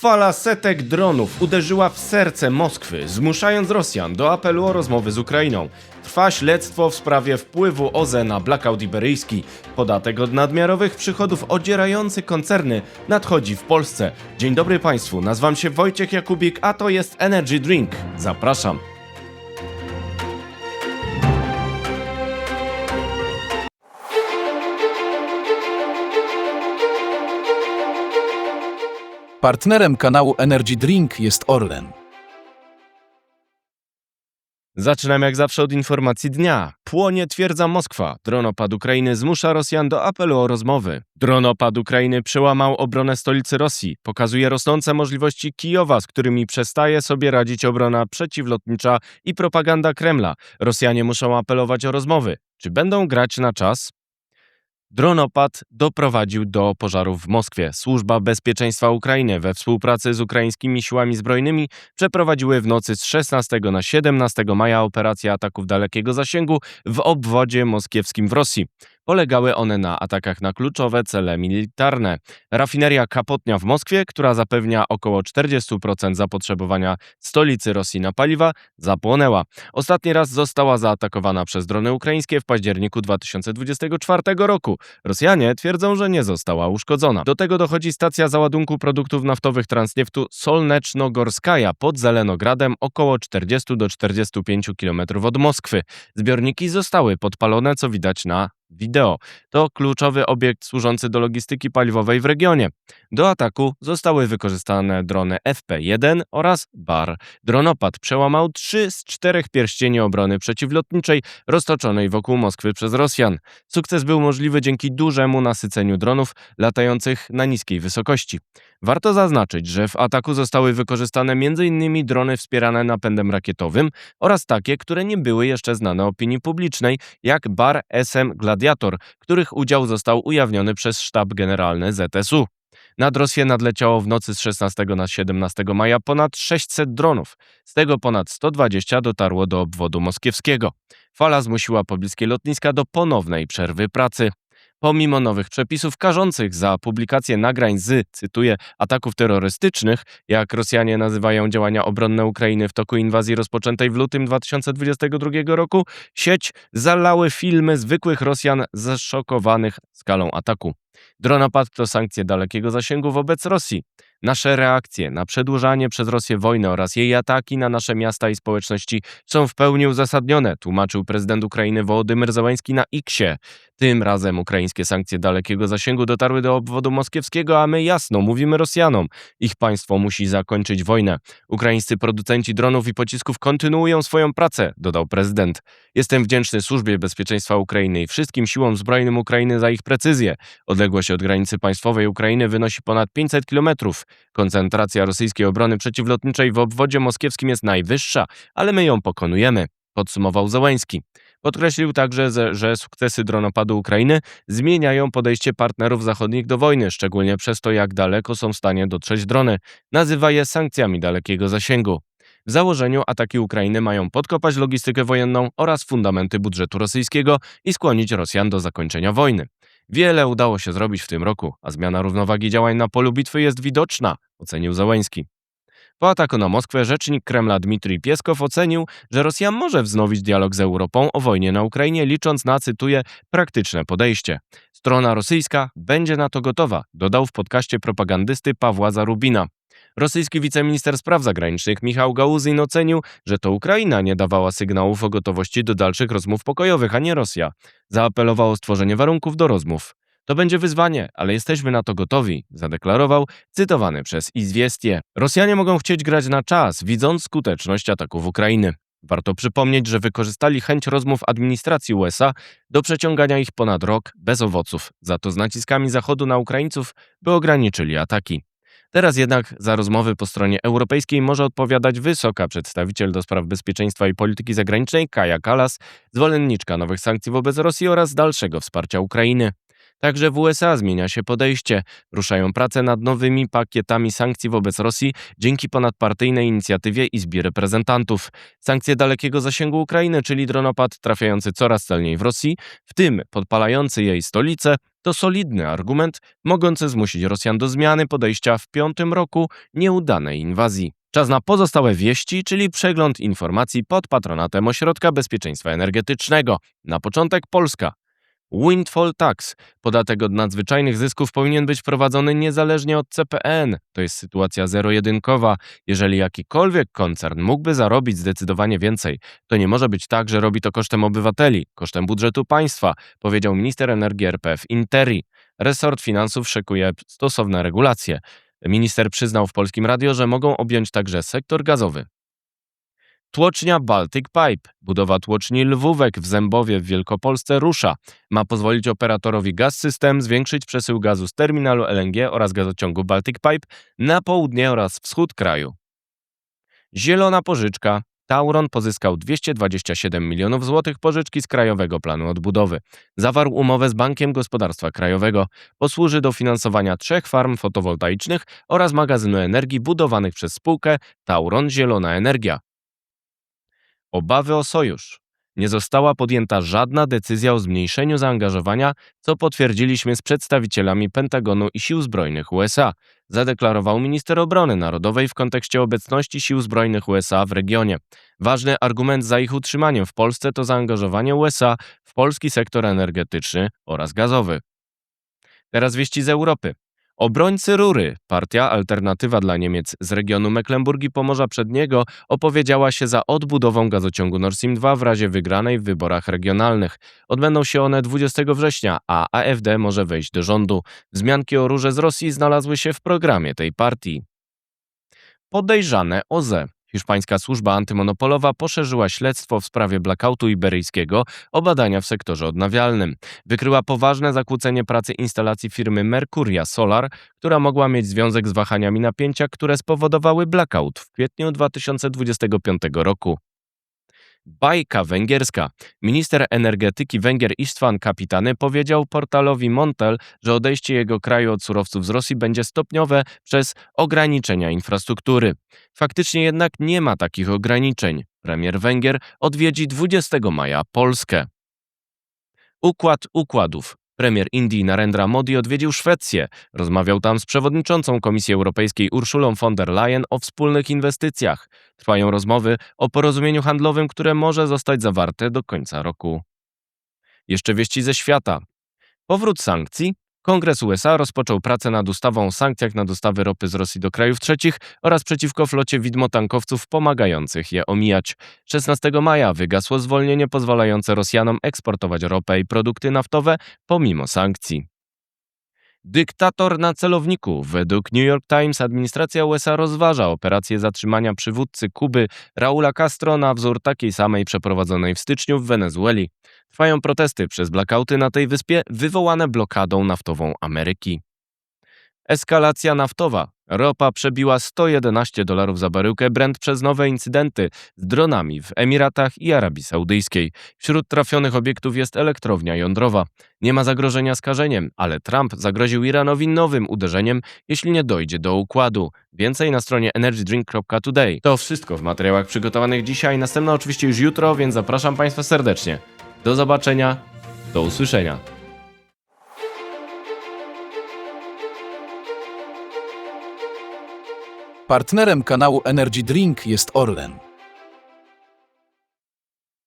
Fala setek dronów uderzyła w serce Moskwy, zmuszając Rosjan do apelu o rozmowy z Ukrainą. Trwa śledztwo w sprawie wpływu OZE na blackout iberyjski. Podatek od nadmiarowych przychodów odzierający koncerny nadchodzi w Polsce. Dzień dobry Państwu, nazywam się Wojciech Jakubik, a to jest Energy Drink. Zapraszam. Partnerem kanału Energy Drink jest Orlen. Zaczynam jak zawsze od informacji dnia. Płonie twierdza Moskwa. Dronopad Ukrainy zmusza Rosjan do apelu o rozmowy. Dronopad Ukrainy przełamał obronę stolicy Rosji. Pokazuje rosnące możliwości Kijowa, z którymi przestaje sobie radzić obrona przeciwlotnicza i propaganda Kremla. Rosjanie muszą apelować o rozmowy. Czy będą grać na czas? Dronopad doprowadził do pożarów w Moskwie. Służba Bezpieczeństwa Ukrainy we współpracy z ukraińskimi siłami zbrojnymi przeprowadziły w nocy z 16 na 17 maja operacje ataków dalekiego zasięgu w obwodzie moskiewskim w Rosji. Polegały one na atakach na kluczowe cele militarne. Rafineria Kapotnia w Moskwie, która zapewnia około 40% zapotrzebowania stolicy Rosji na paliwa, zapłonęła. Ostatni raz została zaatakowana przez drony ukraińskie w październiku 2024 roku. Rosjanie twierdzą, że nie została uszkodzona. Do tego dochodzi stacja załadunku produktów naftowych Transnieftu Solnecznogorskaja pod Zelenogradem, około 40 do 45 km od Moskwy. Zbiorniki zostały podpalone, co widać na wideo. To kluczowy obiekt służący do logistyki paliwowej w regionie. Do ataku zostały wykorzystane drony FP-1 oraz BAR. Dronopad przełamał 3 z 4 pierścieni obrony przeciwlotniczej roztoczonej wokół Moskwy przez Rosjan. Sukces był możliwy dzięki dużemu nasyceniu dronów latających na niskiej wysokości. Warto zaznaczyć, że w ataku zostały wykorzystane m.in. drony wspierane napędem rakietowym oraz takie, które nie były jeszcze znane opinii publicznej, jak BAR SM Gladiator, których udział został ujawniony przez sztab generalny ZSU. Nad Rosję nadleciało w nocy z 16 na 17 maja ponad 600 dronów. Z tego ponad 120 dotarło do obwodu moskiewskiego. Fala zmusiła pobliskie lotniska do ponownej przerwy pracy. Pomimo nowych przepisów karzących za publikację nagrań z, cytuję, ataków terrorystycznych, jak Rosjanie nazywają działania obronne Ukrainy w toku inwazji rozpoczętej w lutym 2022 roku, sieć zalały filmy zwykłych Rosjan zaszokowanych skalą ataku. Dronopad to sankcje dalekiego zasięgu wobec Rosji. Nasze reakcje na przedłużanie przez Rosję wojny oraz jej ataki na nasze miasta i społeczności są w pełni uzasadnione, tłumaczył prezydent Ukrainy Wołodymyr Zełenski na X-ie. Tym razem ukraińskie sankcje dalekiego zasięgu dotarły do obwodu moskiewskiego, a my jasno mówimy Rosjanom. Ich państwo musi zakończyć wojnę. Ukraińscy producenci dronów i pocisków kontynuują swoją pracę, dodał prezydent. Jestem wdzięczny Służbie Bezpieczeństwa Ukrainy i wszystkim siłom zbrojnym Ukrainy za ich precyzję. Odległość od granicy państwowej Ukrainy wynosi ponad 500 km. Koncentracja rosyjskiej obrony przeciwlotniczej w obwodzie moskiewskim jest najwyższa, ale my ją pokonujemy, podsumował Zełenski. Podkreślił także, że sukcesy dronopadu Ukrainy zmieniają podejście partnerów zachodnich do wojny, szczególnie przez to, jak daleko są w stanie dotrzeć drony. Nazywa je sankcjami dalekiego zasięgu. W założeniu ataki Ukrainy mają podkopać logistykę wojenną oraz fundamenty budżetu rosyjskiego i skłonić Rosjan do zakończenia wojny. Wiele udało się zrobić w tym roku, a zmiana równowagi działań na polu bitwy jest widoczna, ocenił Zełenski. Po ataku na Moskwę rzecznik Kremla Dmitrij Pieskow ocenił, że Rosja może wznowić dialog z Europą o wojnie na Ukrainie, licząc na, cytuję, praktyczne podejście. Strona rosyjska będzie na to gotowa, dodał w podcaście propagandysty Pawła Zarubina. Rosyjski wiceminister spraw zagranicznych Michał Gałuzyn ocenił, że to Ukraina nie dawała sygnałów o gotowości do dalszych rozmów pokojowych, a nie Rosja. Zaapelował o stworzenie warunków do rozmów. To będzie wyzwanie, ale jesteśmy na to gotowi, zadeklarował, cytowany przez Izwiestie. Rosjanie mogą chcieć grać na czas, widząc skuteczność ataków Ukrainy. Warto przypomnieć, że wykorzystali chęć rozmów administracji USA do przeciągania ich ponad rok bez owoców, za to z naciskami Zachodu na Ukraińców, by ograniczyli ataki. Teraz jednak za rozmowy po stronie europejskiej może odpowiadać wysoka przedstawiciel do spraw bezpieczeństwa i polityki zagranicznej Kaja Kallas, zwolenniczka nowych sankcji wobec Rosji oraz dalszego wsparcia Ukrainy. Także w USA zmienia się podejście. Ruszają prace nad nowymi pakietami sankcji wobec Rosji dzięki ponadpartyjnej inicjatywie Izby Reprezentantów. Sankcje dalekiego zasięgu Ukrainy, czyli dronopad trafiający coraz celniej w Rosji, w tym podpalający jej stolicę, To solidny argument, mogący zmusić Rosjan do zmiany podejścia w 5. roku nieudanej inwazji. Czas na pozostałe wieści, czyli przegląd informacji pod patronatem Ośrodka Bezpieczeństwa Energetycznego. Na początek Polska. Windfall Tax. Podatek od nadzwyczajnych zysków powinien być wprowadzony niezależnie od CPN. To jest sytuacja zero-jedynkowa. Jeżeli jakikolwiek koncern mógłby zarobić zdecydowanie więcej, to nie może być tak, że robi to kosztem obywateli, kosztem budżetu państwa, powiedział minister energii RP w Interi. Resort finansów szykuje stosowne regulacje. Minister przyznał w Polskim Radio, że mogą objąć także sektor gazowy. Tłocznia Baltic Pipe. Budowa tłoczni Lwówek w Zębowie w Wielkopolsce rusza. Ma pozwolić operatorowi Gaz System zwiększyć przesył gazu z terminalu LNG oraz gazociągu Baltic Pipe na południe oraz wschód kraju. Zielona pożyczka. Tauron pozyskał 227 milionów złotych pożyczki z Krajowego Planu Odbudowy. Zawarł umowę z Bankiem Gospodarstwa Krajowego. Posłuży do finansowania 3 farm fotowoltaicznych oraz magazynu energii budowanych przez spółkę Tauron Zielona Energia. Obawy o sojusz. Nie została podjęta żadna decyzja o zmniejszeniu zaangażowania, co potwierdziliśmy z przedstawicielami Pentagonu i Sił Zbrojnych USA, zadeklarował minister obrony narodowej w kontekście obecności Sił Zbrojnych USA w regionie. Ważny argument za ich utrzymaniem w Polsce to zaangażowanie USA w polski sektor energetyczny oraz gazowy. Teraz wieści z Europy. Obrońcy Rury, partia Alternatywa dla Niemiec z regionu Mecklenburgii Pomorza Przedniego, opowiedziała się za odbudową gazociągu Nord Stream 2 w razie wygranej w wyborach regionalnych. Odbędą się one 20 września, a AfD może wejść do rządu. Wzmianki o Rurze z Rosji znalazły się w programie tej partii. Podejrzane OZE. Hiszpańska służba antymonopolowa poszerzyła śledztwo w sprawie blackoutu iberyjskiego o badania w sektorze odnawialnym. Wykryła poważne zakłócenie pracy instalacji firmy Mercuria Solar, która mogła mieć związek z wahaniami napięcia, które spowodowały blackout w kwietniu 2025 roku. Bajka węgierska. Minister energetyki Węgier István Kapitany powiedział portalowi Montel, że odejście jego kraju od surowców z Rosji będzie stopniowe przez ograniczenia infrastruktury. Faktycznie jednak nie ma takich ograniczeń. Premier Węgier odwiedzi 20 maja Polskę. Układ układów. Premier Indii Narendra Modi odwiedził Szwecję. Rozmawiał tam z przewodniczącą Komisji Europejskiej Urszulą von der Leyen o wspólnych inwestycjach. Trwają rozmowy o porozumieniu handlowym, które może zostać zawarte do końca roku. Jeszcze wieści ze świata. Powrót sankcji. Kongres USA rozpoczął pracę nad ustawą o sankcjach na dostawy ropy z Rosji do krajów trzecich oraz przeciwko flocie widmotankowców pomagających je omijać. 16 maja wygasło zwolnienie pozwalające Rosjanom eksportować ropę i produkty naftowe pomimo sankcji. Dyktator na celowniku. Według New York Times administracja USA rozważa operację zatrzymania przywódcy Kuby Raula Castro na wzór takiej samej przeprowadzonej w styczniu w Wenezueli. Trwają protesty przez blackouty na tej wyspie wywołane blokadą naftową Ameryki. Eskalacja naftowa. Ropa przebiła $111 za baryłkę Brent przez nowe incydenty z dronami w Emiratach i Arabii Saudyjskiej. Wśród trafionych obiektów jest elektrownia jądrowa. Nie ma zagrożenia skażeniem, ale Trump zagroził Iranowi nowym uderzeniem, jeśli nie dojdzie do układu. Więcej na stronie energydrink.today. To wszystko w materiałach przygotowanych dzisiaj. Następne oczywiście już jutro, więc zapraszam Państwa serdecznie. Do zobaczenia, do usłyszenia. Partnerem kanału Energy Drink jest Orlen.